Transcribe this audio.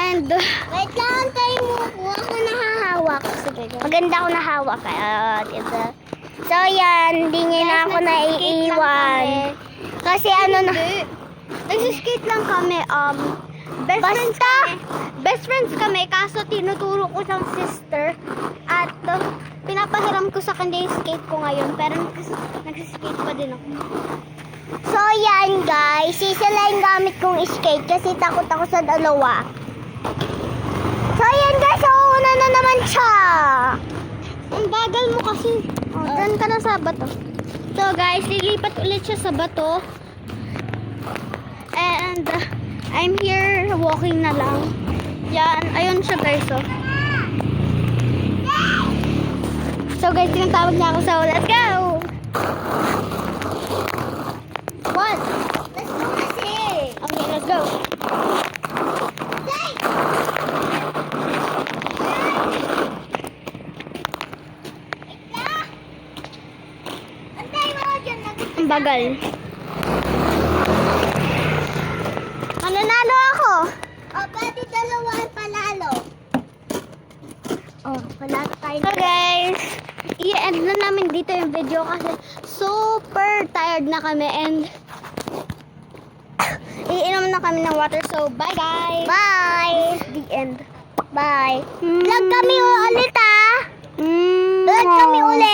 And Wait lang, tayo mo. Ako nahahawak. Sige. maganda ako nahawak. Diba? So yan, hindi niya na ako naiiwan. Kasi ano na... Nagsiskate lang kami. Best friends kami, kaso tinuturo ko siyang sister. At pinapahiram ko sa kanya yung skate ko ngayon. Pero nagsiskate pa din ako. So yan guys, isa lang yung gamit kong skate kasi takot ako sa dalawa. So yan guys, una na naman siya. Ang bagal mo kasi. Dyan ka na sa bato. So guys, lilipat ulit siya sa bato. And I'm here walking na lang. Yan, ayun siya guys. So guys, tinatawag niya ako. So let's go! What? Let's go kasi. Okay, let's go. Antay mo dyan. Ang bagal. Mananalo ako. O, pwede dalawa panalo. Oh, wala tayo. So guys, i-end na namin dito yung video kasi super tired na kami and iinom na kami ng water. So, bye guys. Bye. The end. Bye. Vlog kami ulit ah. Mm. Vlog kami ulit.